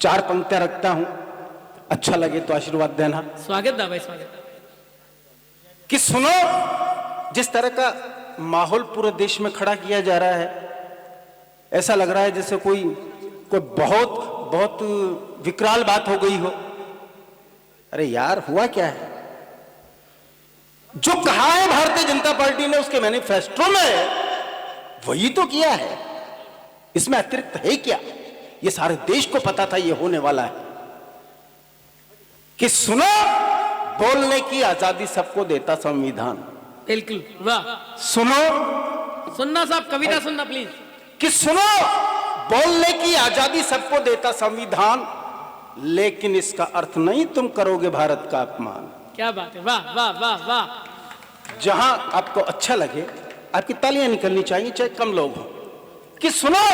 4 पंक्तियां रखता हूं, अच्छा लगे तो आशीर्वाद देना। स्वागत दा भाई, स्वागत कि सुनो, जिस तरह का माहौल पूरे देश में खड़ा किया जा रहा है, ऐसा लग रहा है जैसे कोई बहुत बहुत विकराल बात हो गई हो। अरे यार, हुआ क्या है? जो कहा है भारतीय जनता पार्टी ने उसके मैनिफेस्टो में, वही तो किया है। इसमें अतिरिक्त है क्या? ये सारे देश को पता था ये होने वाला है। कि सुनो, बोलने की आजादी सबको देता संविधान। बिल्कुल, वाह। सुनो, सुनना साहब, कविता सुनना प्लीज। कि सुनो, बोलने की आजादी सबको देता संविधान, लेकिन इसका अर्थ नहीं तुम करोगे भारत का अपमान। क्या बात है, वाह वाह वाह वाह। जहां आपको अच्छा लगे आपकी तालियां निकलनी चाहिए, चाहे कम लोग हो। कि सुनो,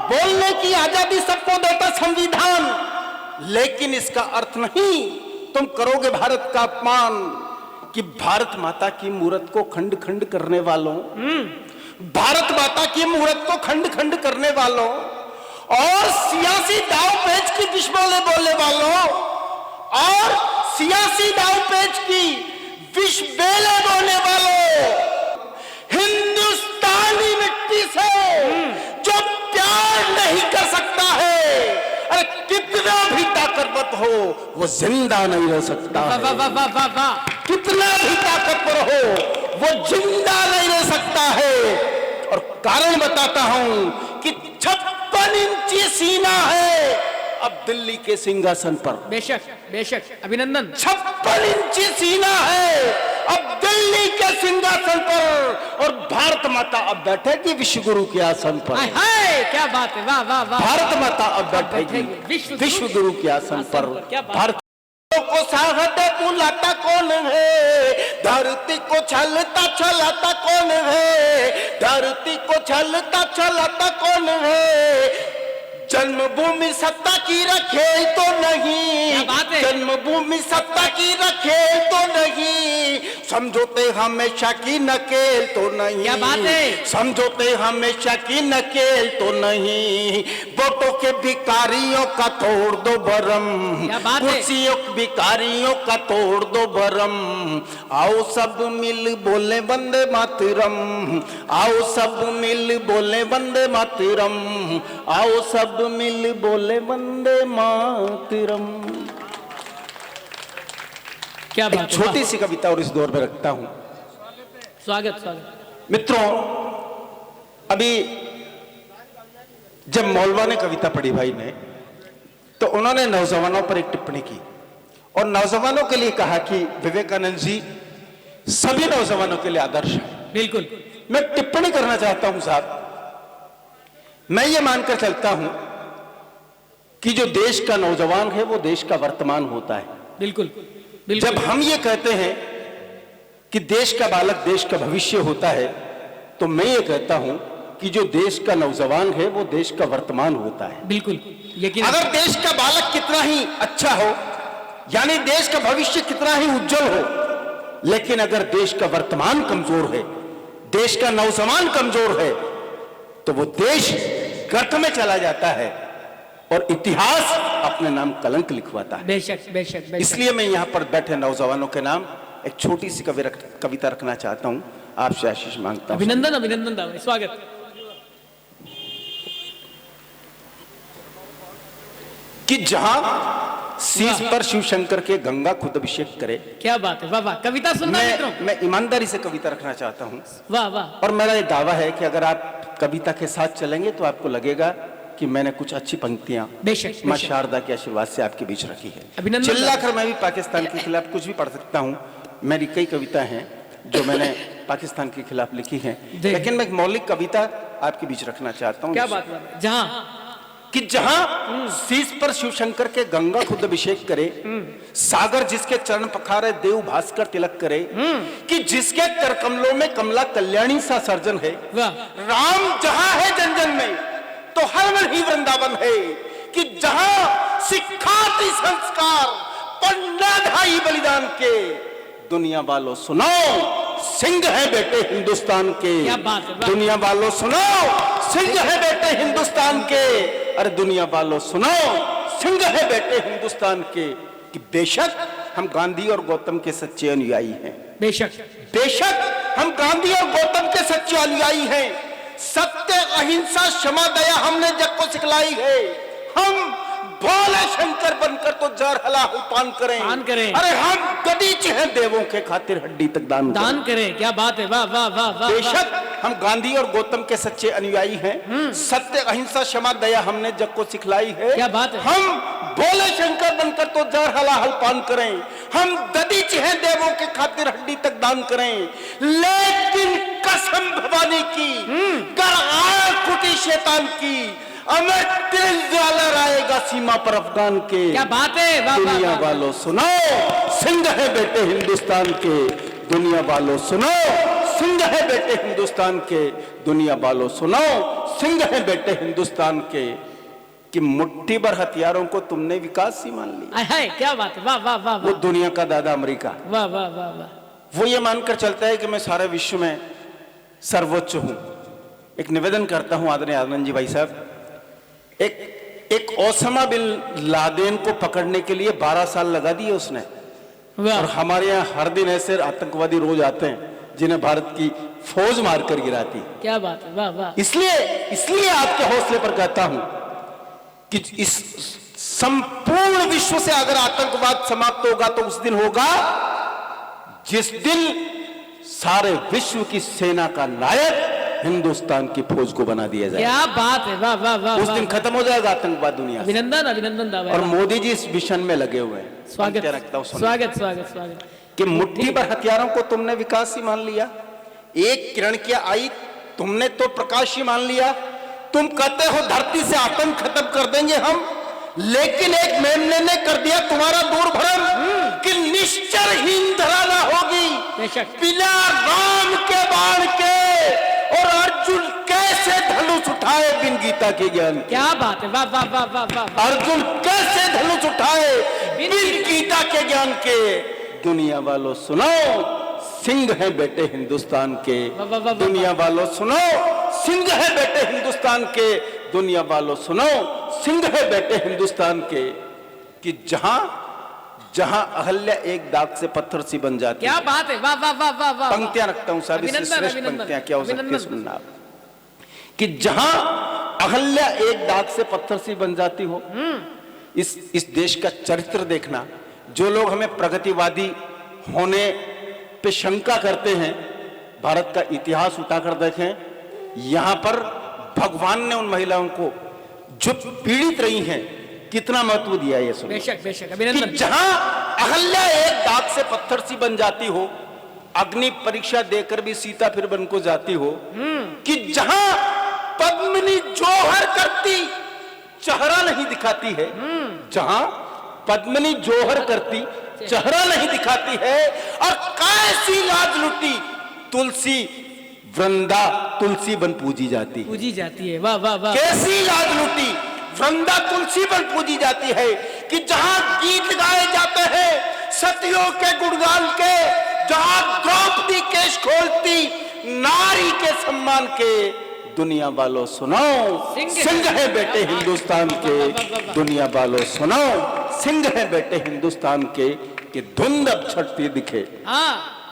बोलने की आजादी सबको देता संविधान, लेकिन इसका अर्थ नहीं तुम करोगे भारत का अपमान। कि भारत माता की मूर्त को खंड खंड करने वालों, भारत माता की मूर्त को खंड खंड करने वालों और सियासी दाव पेच की विषबोले बोलने वालों और सियासी दाव पेच की विष बेले बोलने वालों, हिंदुस्तानी मिट्टी से जो प्यार नहीं कर सकता है, अरे कितना भी ताकतवर हो वो जिंदा नहीं रह सकता है। वाह वाह वाह वाह वाह। कितना भी ताकतवर हो वो जिंदा नहीं रह सकता है। और कारण बताता हूं कि 56 इंची सीना है अब दिल्ली के सिंहासन पर। बेशक बेशक, अभिनंदन। 56 इंची सीना है अब दिल्ली के सिंहासन पर, और भारत माता अब बैठेगी विश्व गुरु के आसन पर। हाय, क्या बात है, वाह वाह वाह। भारत माता अब बैठेगी विश्व गुरु के आसन पर। भारत को साहत बुलाता कौन है, धरती को छलता छलाता कौन है, धरती को छलता छलाता कौन है। जन्मभूमि सत्ता की रखे तो नहीं, जन्मभूमि सत्ता की रखे तो नहीं, समझौते हमेशा की नकेल तो नहीं। क्या बात है? समझौते हमेशा की नकेल तो नहीं। वोटों के भिखारियों का तोड़ दो भरम, कुर्सियों के भिखारियों का तोड़ दो भरम। आओ सब मिल बोले वंदे मातरम, आओ सब मिल बोले वंदे मातरम, आओ सब मिल बोले वंदे मातरम। क्या बात। छोटी सी कविता और इस दौर में रखता हूं। स्वागत स्वागत। मित्रों, अभी जब मौलवा ने कविता पढ़ी भाई ने, तो उन्होंने नौजवानों पर एक टिप्पणी की और नौजवानों के लिए कहा कि विवेकानंद जी सभी नौजवानों के लिए आदर्श है। बिल्कुल। मैं टिप्पणी करना चाहता हूं साहब, मैं ये मानकर चलता हूं कि जो देश का नौजवान है वो देश का वर्तमान होता है। बिल्कुल बिल्कुल। जब हम ये कहते हैं कि देश का बालक देश का भविष्य होता है, तो मैं ये कहता हूं कि जो देश का नौजवान है वो देश का वर्तमान होता है। बिल्कुल, लेकिन अगर देश का बालक कितना ही अच्छा हो, यानी देश का भविष्य कितना ही उज्जवल हो, लेकिन अगर देश का वर्तमान कमजोर है, देश का नौजवान कमजोर है, तो वो देश गर्त में चला जाता है और इतिहास अपने नाम कलंक लिखवाता है। बेशक बेशक बेशक। इसलिए मैं यहां पर बैठे नौजवानों के नाम एक छोटी सी कविता रखना चाहता हूं, आपसे आशीष मांगता हूं। अभिनंदन अभिनंदन दादा, स्वागत। कि जहां शीश पर शिव शंकर के गंगा खुद अभिषेक करे। क्या बात है, वाह वाह। कविता सुनना मित्रों। मैं ईमानदारी से कविता रखना चाहता हूं। वाह वाह। और मेरा ये दावा है कि अगर आप कविता के साथ चलेंगे तो आपको लगेगा कि मैंने कुछ अच्छी पंक्तियां बेशक मां शारदा के आशीर्वाद से आपके बीच रखी है। अभिनंदन। चिल्लाकर मैं भी पाकिस्तान के खिलाफ कुछ भी पढ़ सकता हूं। मेरी कई कविता हैं जो मैंने पाकिस्तान के खिलाफ लिखी हैं, लेकिन मैं एक मौलिक कविता आपके बीच रखना चाहता हूं। क्या बात है। जहां शीश पर शिव शंकर के गंगा खुद अभिषेक करे, सागर जिसके चरण पखारे देव भास्कर तिलक करे, कि जिसके कर कमलों में कमला कल्याणी सा सर्जन है। राम जहां है जन जन में तो हर मन ही वृंदावन है। कि जहां सिखाती संस्कार पन्ना ढाई बलिदान के, दुनिया वालों सुनो सिंह है बेटे हिंदुस्तान के। क्या बात है। दुनिया वालों सुनो सिंह है बेटे हिंदुस्तान के। अरे दुनिया वालों सुनो सिंह है बेटे हिंदुस्तान के, कि बेशक हम गांधी और गौतम के सच्चे अनुयायी हैं, बेशक बेशक हम गांधी और गौतम के सच्चे अनुयायी हैं। सत्य, अहिंसा, क्षमा, दया हमने जग को सिखलाई है। हम भोले शंकर बनकर तो जर हलाल पान करें, अरे हम गदीच हैं देवों के खातिर हड्डी तक दान करें। क्या बात है, वाह वाह वाह वाह। बेशक हम गांधी और गौतम के सच्चे अनुयायी हैं। सत्य, अहिंसा, क्षमा, दया हमने जग को सिखलाई है। क्या बात है। हम भोले शंकर बनकर तो जर हलाल पान करें, हम ददीच हैं देवों के खातिर हड्डी तक दान करें। लेकिन कसम भवानी की, गर आग फूटी शैतान की, अमर तिल ज्वाला आएगा सीमा पर अफगान के। क्या बात है, वाह वाह दुनिया वाह। वालों सुनो, सिंह है बेटे हिंदुस्तान के। दुनिया वालों सुनो, सिंह है बेटे हिंदुस्तान के। दुनिया वालों सुनो, सिंह है बेटे हिंदुस्तान के। कि मुट्ठी भर हथियारों को तुमने विकास ही मान लिया। है, क्या बात है, वाह वाह वाह वो दुनिया का दादा अमेरिका, वाह वाह वाह वाह। वो ये मानकर चलता है कि मैं सारे विश्व में सर्वोच्च हूं। एक निवेदन करता हूं आदरणीय आनंद जी भाई साहब, एक ओसामा बिन लादेन को पकड़ने के लिए 12 साल लगा दिए उसने, और हमारे यहाँ हर दिन ऐसे आतंकवादी रोज आते हैं जिन्हें भारत की फौज मारकर गिराती। क्या बात है, वाह वाह। इसलिए आपके हौसले पर कहता हूं कि इस संपूर्ण विश्व से अगर आतंकवाद समाप्त होगा तो उस दिन होगा जिस दिन सारे विश्व की सेना का नायक हिंदुस्तान की फौज को बना दिया जाए। क्या बात है, वाह वाह वाह। उस दिन खत्म हो जाएगा आतंकवाद दुनिया से। अभिनंदन अभिनंदन दावा। और मोदी जी इस मिशन में लगे हुए हैं। स्वागत रखता हूं, स्वागत स्वागत स्वागत। कि मुट्ठी भर हथियारों को तुमने विकास ही मान लिया, एक किरण की आई तुमने तो प्रकाश ही मान लिया। तुम कहते हो धरती से आतंक खत्म कर देंगे हम, लेकिन एक मेमने ने कर दिया तुम्हारा दूर भरम कि निश्चरहीन धराना होगी बिना राम के बाण के। और अर्जुन कैसे धनुष उठाए बिन गीता के ज्ञान। क्या बात है, वाह वाह वाह वाह वाह। अर्जुन कैसे धनुष उठाए बिन गीता के ज्ञान के। दुनिया वालों सुनो, सिंह है बेटे हिंदुस्तान के। दुनिया वालों सुनो, सिंह है बेटे हिंदुस्तान के। दुनिया वालों सुनो, सिंह है बेटे हिंदुस्तान के। कि जहां जहां अहल्या एक दाग से पत्थर सी बन जाती। क्या बात है, वाह वाह वाह वाह वाह। पंक्तियां रखता हूं साहब, इससे श्रेष्ठ पंक्तियां क्या हो सकती है सुनना आप। कि जहां अहल्या एक दाग से पत्थर सी बन जाती हो। इस देश का चरित्र देखना, जो लोग हमें प्रगतिवादी होने पे शंका करते हैं, भारत का इतिहास उठाकर देखें। यहां पर भगवान ने उन महिलाओं को जो पीड़ित रही हैं कितना महत्व दिया है। ये सुनो, बेशक बेशक अभिनंदन। कि जहां अहल्या एक दाग से पत्थर सी बन जाती हो, अग्नि परीक्षा देकर भी सीता फिर बन को जाती हो। कि जहां पद्मिनी जोहर करती चेहरा नहीं दिखाती है, जहां पद्मिनी जोहर करती चेहरा नहीं दिखाती है। और कैसी लाज लुटी तुलसी वृंदा तुलसी बन पूजी जाती है। वाह वाह वाह। कैसी लाज लुटी वृंदा तुलसी बन पूजी जाती है। कि जहां गीत गाए जाते हैं सतियों के गुणगान के, जहां द्रौपदी केश खोलती नारी के सम्मान के। दुनिया वालों सुनो, सिंह है बेटे हिंदुस्तान के। दुनिया वालों सुनो, सिंह है बेटे हिंदुस्तान के। कि धुंध अब छटती दिखे,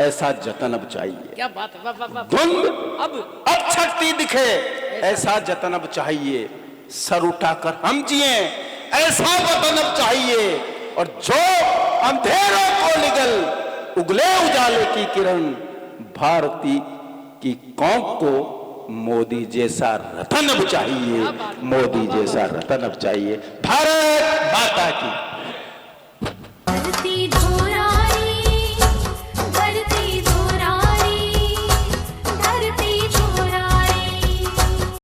ऐसा जतन अब चाहिए। क्या बात है, वाह वाह वाह। धुंध अब छटती दिखे, ऐसा जतन अब चाहिए। सर उठाकर हम जिए, ऐसा वतन अब चाहिए। और जो अंधेरों को निगल उगले उजाले की किरण, भारती की कौम को मोदी जैसा रतन अब चाहिए। मोदी जैसा रतन अब चाहिए। भारत माता की।